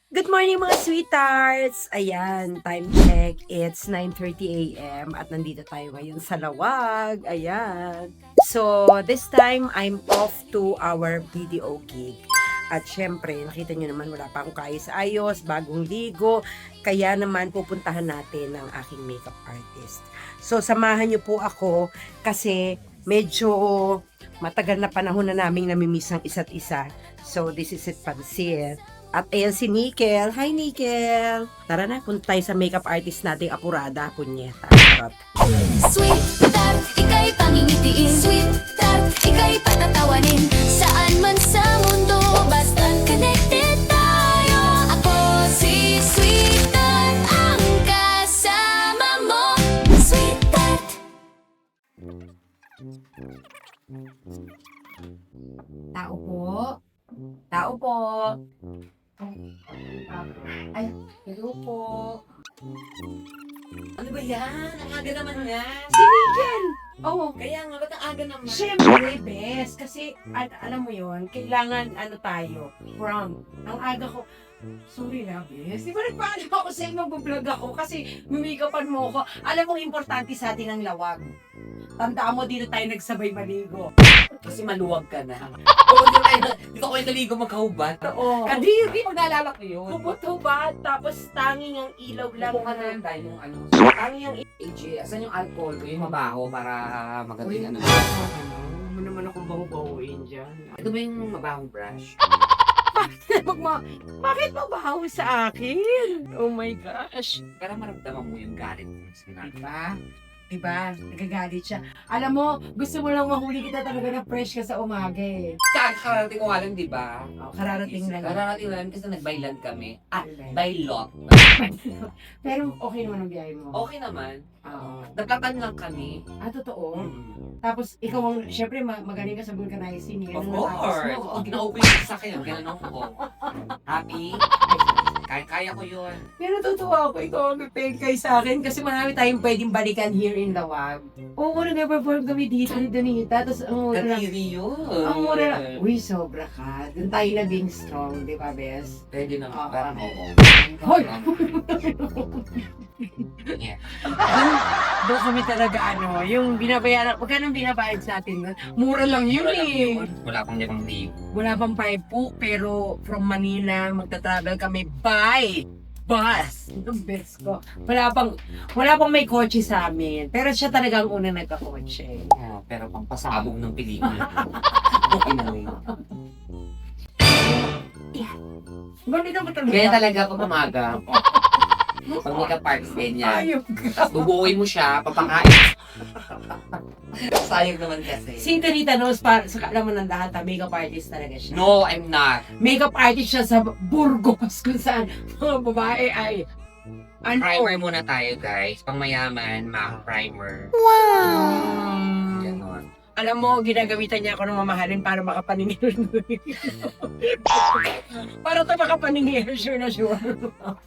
Good morning mga sweethearts! Ayan, time check. It's 9:30 a.m. at nandito tayo ngayon sa Lawag. Ayan. So, this time, I'm off to our video gig. At syempre, nakita nyo naman wala pa akong kaayos ayos, bagong ligo. Kaya naman pupuntahan natin ang aking makeup artist. So, samahan nyo po ako kasi medyo matagal na panahon na naming namimiss ang isa't isa. So, this is it, Pansit. At ayan si Nickel. Hi, Nickel! Tara na, punta tayo sa makeup artist nating apurada, punyeta. Charot. Sweet tart, ika'y pangingitiin. Sweet tart, ika'y patatawanin. Saan man sa mundo, basta connected tayo. Ako si Sweet Tart, ang kasama mo. Sweet Tart. Tao po. Tao po. Ay, hello po. Ano ba yan? Ang aga naman yan. Si Nickel! Oh, Kaya nga, ba't ang aga naman? syempre, bes. Kasi, alam mo yon kailangan, tayo, from. Ang aga ko, sorry na, bes. Di ba nagpaalam ako sa'yo, mag-vlog ako kasi mumikapan mo ako. Alam mo, importante sa atin ang lawag. Tandaan mo, dito tayo nagsabay maligo. Kasi maluwag ka na. Oo, dito ko yung naligo magkahubad. Oo. Kadiri, pag naalala ko yun. Hubot-hubad, tapos tanging ang ilaw lang. Buka na lang tayo yung ano. Tanging ang AJ, asan yung alcohol ko? Yung mabaho para magaling ano. Ano naman akong baho-bahuin dyan? Ito ba yung mabahong brush? Bakit mabaho sa akin? Oh my gosh. Para maramdaman mo yung galit mo sa ginagawa. Diba? Nagagalit siya. Alam mo, gusto mo lang mahuli kita talaga na fresh ka sa umaga eh. Kararating ko nga lang, di ba? Oh, kararating lang. Kararating lang kasi nag-byland kami. By lot. Pero okay naman ang biyahe mo. Okay naman. Oo. Nagkatan lang kami. Totoo. Mm. Tapos ikaw ang, syempre magaling ka sa vulcanizing. Of Yan ang natapos course. mo. Pag na-open yung sa akin, gano'n ko. Happy? Kaya ko yun. Pero natutuwa ako, ikaw ang nag-peg kay sa akin kasi marami tayong pwedeng balikan here in Lawag. Oo, nag-perform kami dito ni Donita. Tapos ang mura lang. Kadiri yun. Ang mura lang. Uy, sobra ka. Doon tayo naging strong, di ba, Bes? Pwede na. Oo. Parang oo. Hoy! Yeah. Doon kami talaga yung binabayaran, magkano binabayad sa atin? Mura lang yun eh. Wala pang limang libo. Wala pang 5 po, pero from Manila, magta-travel kami by bus. Ang best ko. Wala pang may kotse sa amin. Pero siya talaga ang unang nagka-kotse. Pero pang pasabog ng pelikula. Okay na rin. Ganito ba talaga? Kaya talaga ako umaga. Pag makeup artist ganyan. Ayok ka. Bubuoy mo siya, papakain. Sayang naman kasi. Si Donita knows, sa kaalaman ng lahat, makeup artist talaga siya. No, I'm not. Makeup artist siya sa Burgos, kung saan mga babae ay Primer muna tayo, guys. Pang mayaman, MAC primer. Wow! Ganon. Alam mo, ginagamitan niya ako ng mamahalin para makapaningil. Para tayo makapaningil, sure na sure.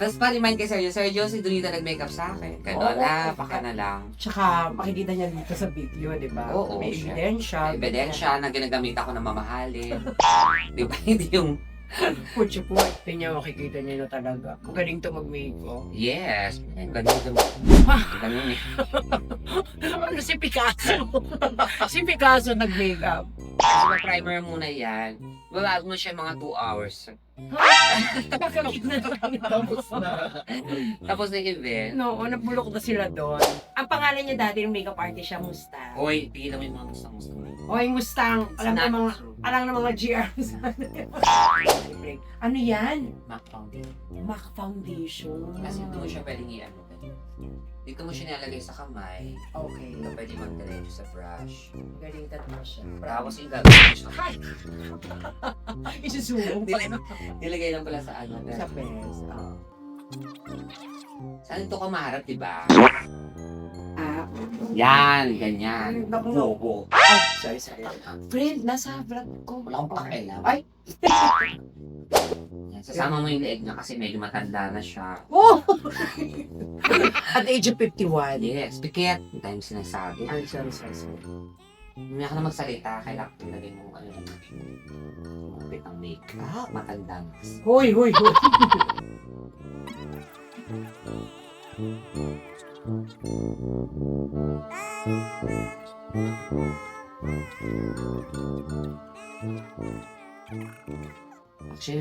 Tapos pa-remind kay Sergio, si Donita nag-makeup sa akin. Ganon, baka na lang. Tsaka makikita niya dito sa video, di ba? Oo, May siya. ebidensya. Ebidensya na ginagamit ako ng mamahalin. Di ba? Hindi yung... Putsi-put. Tingnan, makikita niya na talaga. Magaling to mag-makeup. Yes. Ganun ganun. Ganun eh. Ano si Picasso? Si Picasso nag-makeup. Tapos primer muna yan. Wala mo siya mga 2 hours. Nakakita tapos na. Tapos na event. No, nabulok na sila doon. Ang pangalan niya dati ng makeup artist siya, Mustang. Hoy, pigilan mo yung mga Mustang. Oy, Mustang. Alam ng mga GR. Ano yan? MAC foundation. MAC Foundation. Kasi dito mo siya pwedeng i-ano. Dito mo siya nilalagay sa kamay. Okay. Dito pwede mag-diretso sa brush. Galing tatlo siya. Tapos yung gagawin mo siya. Hi! Isusubo pa. Nilagay lang pala sa ano. Sa pes. Oh. Saan ito ka maharap, diba? Ah. Yan, ganyan. Bobo. Ay, sorry. Friend, nasa vlog ko. Wala akong pakialam. Ay! Yan, sasama mo yung leeg niya kasi medyo matanda na siya. Oh! At age of 51. Yes, pikit. Ang dahil sinasabi. Ay, sorry. Hindi ka na magsalita, kailangan ilagay mo ano. Ang makeup. Matanda na. Hoy! Actually,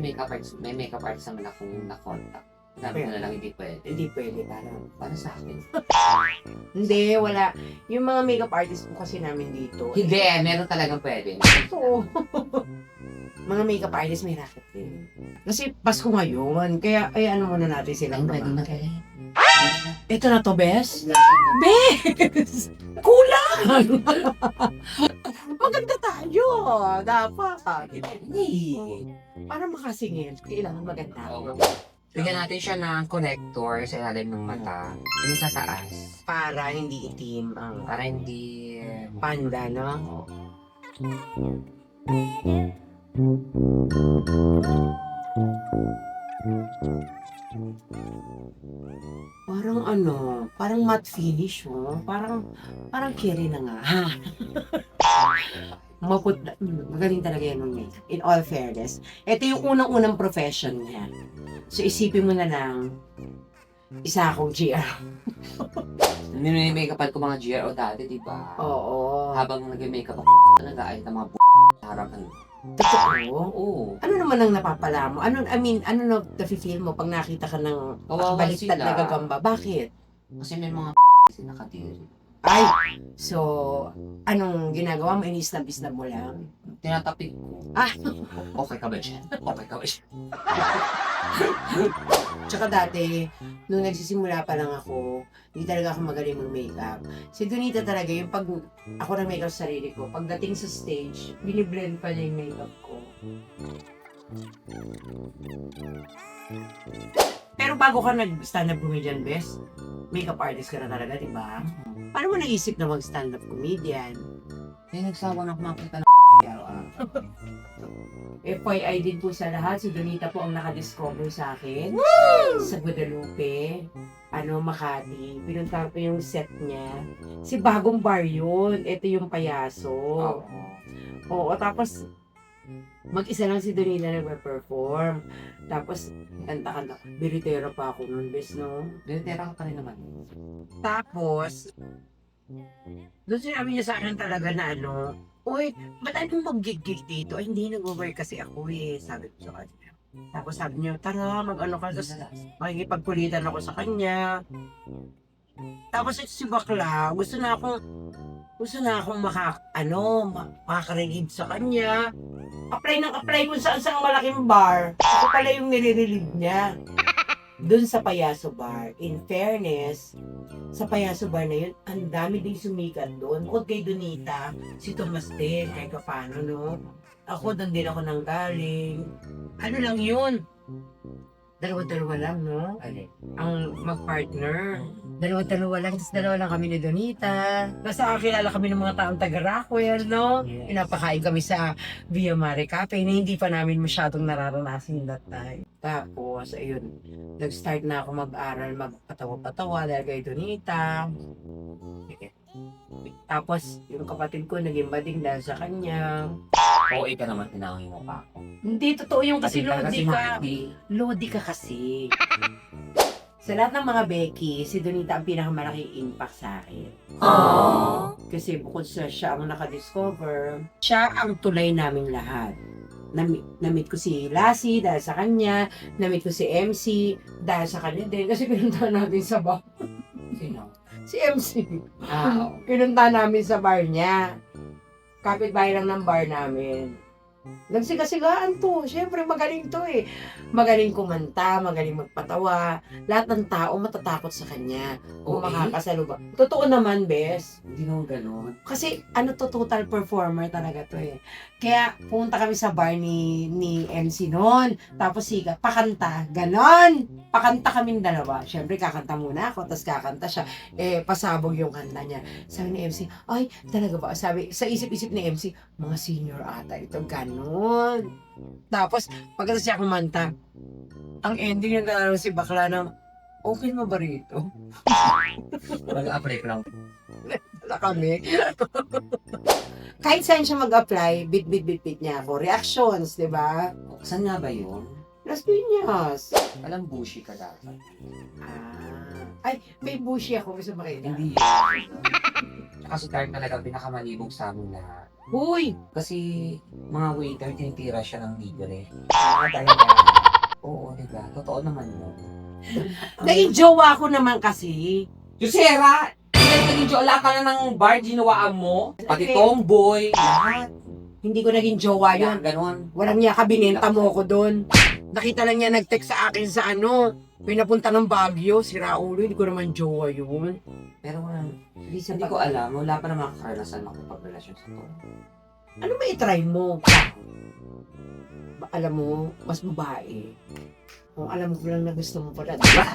may makeup artist naman akong na-contact. Sabi ko na lang hindi pwede. Hindi pwede parang. Para sa akin. Hindi, wala. Yung mga makeup artist po kasi namin dito. Hindi, meron talagang pwede. Oo. Mga makeup artist may racket din. Kasi Pasko ngayon, kaya ay ano muna natin silang Ang pwede mga. magaling. Ito na to, Bes? Bes! Kulang! Maganda tayo. Dapat. Hindi. Para makasingil, kailangan maganda. Oo. Bigyan natin siya ng connector sa ilalim ng mata. Yung sa taas. Para hindi itim ang Para hindi... panda, no? Parang ano, parang matte finish, oh. Parang carry na nga. Magaling talaga yan ng makeup. In all fairness. Ito yung unang-unang profession niya. So, isipin mo na lang, isa akong GR. Nini-makeupan ko mga GRO dati, di ba? Oo. Habang nag-makeup ako, nag-aayos ng mga sa harapan. Totoo? Oo. Ano naman ang napapala mo? Ano na nafe-feel mo pag nakita ka ng Kawawa baliktad sila. na gagamba? Bakit? Kasi may mga kasi nakatiri. Ay! So, anong ginagawa mo? Inisnab-isnab mo lang? Tinatapik ko. Ah! Okay ka ba siya? Okay ka ba siya? Tsaka dati, nung nagsisimula pa lang ako, hindi talaga ako magaling mag-makeup. Si Donita talaga, yung pag ako na makeup sa sarili ko, pagdating sa stage, biniblend pa niya yung makeup ko. Pero bago ka nag-stand-up comedian, Bes, makeup artist ka na talaga, di ba? Paano mo naisip na mag-stand-up comedian? May nagsawa na kumakita ng FYI din po sa lahat, si Donita po ang nakadiscover sa akin. Sa Guadalupe, Makati. Pinunta ko yung set niya. Si Bagong Bar yun. Ito yung payaso. Oo, tapos mag-isa lang si Donita nagpe-perform. Tapos, kanta-kanta. Biritero pa ako nun, Bes, no? Binitera ka pa rin naman. Tapos, doon sinabi niya sa akin talaga na Uy, ba't anong mag-gig dito? Ay, hindi, nag-work kasi ako eh. Sabi ko sa kanya. Tapos sabi niya, tara, mag-ano ka. Tapos makikipagkulitan ako sa kanya. Tapos ito si Bakla, gusto na akong makaka-relieve sa kanya. Apply kung saan malaking bar. Ako pala yung nire-relieve niya. Doon sa Payaso Bar, in fairness, sa Payaso Bar na yun, ang dami din sumikat doon. Bukod kay Donita, si Tomas din, kahit paano, no? Ako, doon din ako nanggaling. Ano lang yun? Dalawa-dalawa lang, no? Ang mag-partner. Dalawa-dalawa lang, tapos dalawa lang kami ni Donita. Basta kilala kami ng mga taong taga-Rockwell, no? Yes. Pinapakain kami sa Via Mare Cafe na hindi pa namin masyadong nararanasin that time. Tapos, ayun, nag-start na ako mag-aral, magpatawa-patawa dahil kay Donita. Tapos, yung kapatid ko naging bading dahil sa kanya. Oo, ka naman, tinawin mo pa ako. Hindi, totoo yung kasi talaga Lodi si ka. Marty. Lodi ka kasi. Sa lahat ng mga Becky, si Donita ang pinakamalaking impact sa akin. Kasi bukod sa siya ang nakadiscover, siya ang tulay naming lahat. Namit ko si Lassie dahil sa kanya, namit ko si MC dahil sa kanya din, kasi pinunta natin sa bar. Sino? Si MC. Oo. Pinunta namin sa bar niya. Kapit-bahay lang ng bar namin. Nagsigasigaan to. Siyempre, magaling to eh. Magaling kumanta, magaling magpatawa. Lahat ng tao matatakot sa kanya. Kung Oo, makakasalubong. Totoo naman, Bes. Hindi naman ganun. Kasi total performer talaga to eh. Kaya pumunta kami sa bar ni MC noon. Tapos siga, pakanta. Ganon. Pakanta kaming dalawa. Siyempre, kakanta muna ako, tapos kakanta siya. Pasabog yung kanta niya. Sabi ni MC, ay, talaga ba? Sabi, sa isip-isip ni MC, mga senior ata ito. Ganon. Tapos, pagkatapos siya kumanta, ang ending yung nalaro si Bakla ng, okay mo ba rito? Mag-apply ko lang. Wala kami. Kahit saan siya mag-apply, bit niya ako. Reactions, di ba? Saan nga ba yun? Las Piñas. Alam, bushy ka dapat. Ay, may bushy ako. Gusto makita. Hindi yun. Tsaka si Tart talaga pinakamalibog sa amin lahat. Huy! Kasi mga waiter, tinitira siya ng libre. Talaga. Oo, diba? Totoo naman yun. Naging jowa ko naman kasi. Yusera! Naging jola ka na ng bar, ginawaan mo. Pati tomboy, lahat. Hindi ko naging jowa yun. Yan, ganon. Walang niya ka, binenta mo ko doon. Nakita lang niya nag-text sa akin sa pinapunta ng Baguio, si Raulo, hindi ko naman jowa yun. Pero hindi ko alam, wala pa naman karanasan makipagrelasyon sa to. Ano ba i-try mo? Alam mo, mas babae. Kung alam ko lang na gusto mo pala, diba?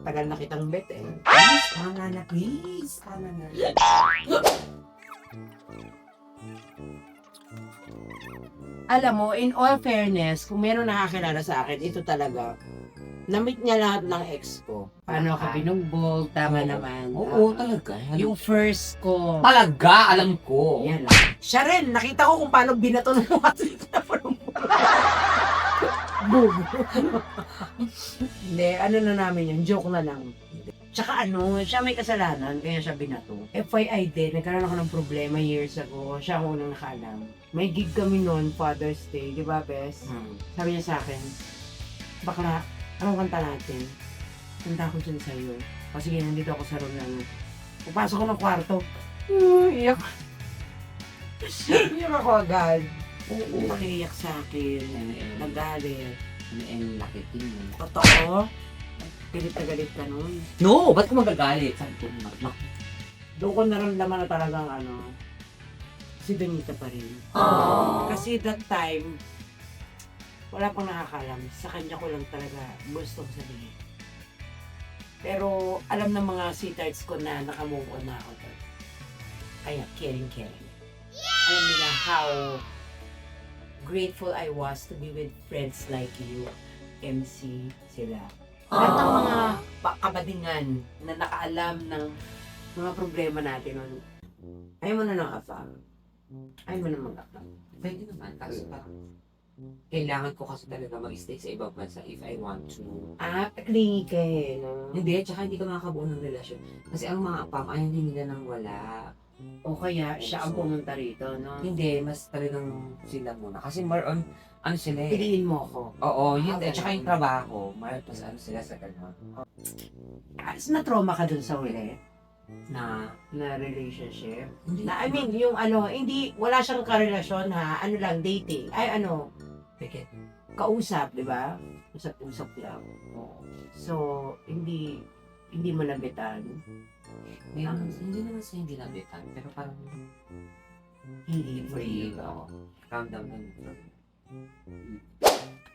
Tagal na kitang bet eh. Please, tama na, please. Tama na. Alam mo, in all fairness, kung meron nakakilala sa akin, ito talaga, na-meet niya lahat ng ex ko. Paano ka binugbog, tama naman. Oo, talaga. Yung first ko. Talaga, alam ko. Yan lang. Siya rin, nakita ko kung paano binato ng mga trita pa ng boom. Hindi, ano na namin yun, joke na lang. Tsaka siya may kasalanan, kaya siya binato. FYI din, nagkaroon ako ng problema years ago. Siya ang unang nakaalam. May gig kami noon, Father's Day, di ba, Bes? Sabi niya sa akin, bakla, anong kanta natin? Kanta ko dyan sa'yo. O sige, nandito ako sa room namin. Pupasok ko ng kwarto. Iyak. Iyak ako agad. Oo, makiiyak sa akin. Nagalit. Lakitin mo. Totoo? Pilit na galit ka nun. No, ba't ko magagalit? Sabi ko, Doon ko naramdaman na talagang si Donita pa rin. Kasi that time, wala pang nakakalam. Sa kanya ko lang talaga gusto ko sabihin. Pero alam ng mga sweethearts ko na nakamove on na ako doon. Kaya caring. Alam nila how grateful I was to be with friends like you, MC, sila. Lahat ng mga kabadingan na nakaalam ng mga problema natin nun. Ayaw mo na ng afam. Ayaw mo na mag-afam. pwede naman. Kaso parang, kailangan ko kasi talaga mag-stay sa ibang bansa if I want to. Clingy ka eh, no? Hindi, tsaka hindi ko makakabuo ng relasyon. Kasi ang mga apam, ayaw din nila nang wala. O kaya siya ang pumunta rito, no? Hindi, mas talagang sila muna. Kasi more on, ano sila eh. Piliin mo ako. Oo, yun. Okay. Tsaka yung trabaho, more pas ano sila sa gano'n. Na-trauma ka dun sa huli Na, na relationship? hindi. Na, I mean, yung hindi, wala siyang karelasyon ha, lang, dating. Ay, Pikit. kausap, di ba? Usap-usap lang. So, hindi mo nabitan. Hindi naman sa hindi nabitan, pero parang Hindi free. Oo. Calm down lang.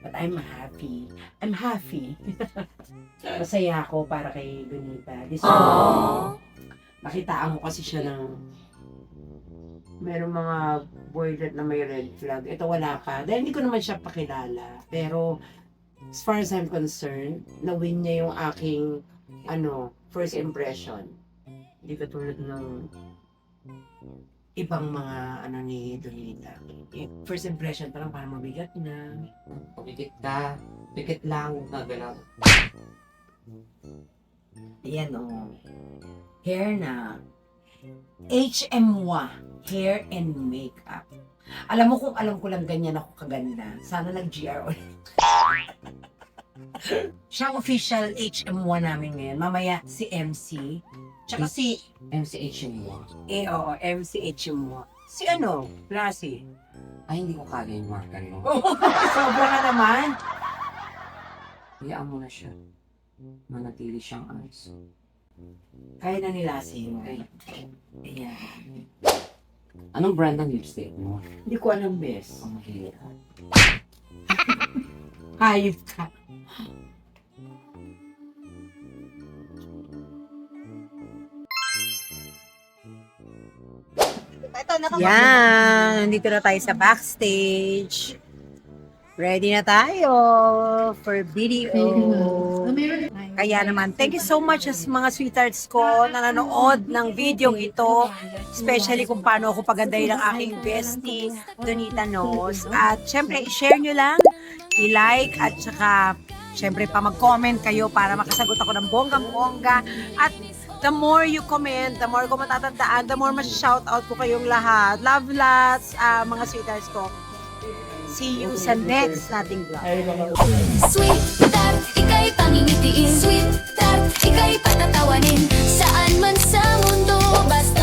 But I'm happy. I'm happy. Masaya ako para kay Donita. Nakitaan ko kasi siya ng merong mga boylet na may red flag. Ito wala pa. Dahil hindi ko naman siya pakilala. Pero as far as I'm concerned, na-win niya yung aking first impression. Hindi katulad ng ibang mga ni Donita. First impression parang mabigat na. Pumikit ka, pikit lang, nagalaw. Yan hair na. HM1. Hair and makeup. Alam mo kung alam ko lang ganyan ako kaganda. Sana nag-GR ulit. Siya ang official HM1 namin ngayon. Mamaya si MC. Tsaka si MCH mo. oo, MC HM1. Si Lassie. Ay, hindi ko kaya yung marker mo. Sobra ka naman. Hayaan mo na siya. Manatili siyang ayos. Kaya na ni Lassie. Okay. Ayan. Anong brand ng lipstick mo? Hindi ko alam, bes. Ang mahirap. Hayop ka. Yan, nandito na tayo sa backstage. Ready na tayo for video. Ay, Kaya naman, thank you so much sa mga sweethearts ko na nanood ng video ito. Especially kung paano ako pagandahin ng aking bestie, Donita Knows. At syempre, i-share nyo lang, i-like, at saka syempre pa mag-comment kayo para makasagot ako ng bonggang-bongga. At the more you comment, the more ko matatandaan, the more mas-shoutout ko kayong lahat. Love lots, mga sweethearts ko. See you sa next nating vlog. Sweetheart, ika'y pangingitiin. Sweetheart, ika'y patatawanin. Saan man sa mundo, basta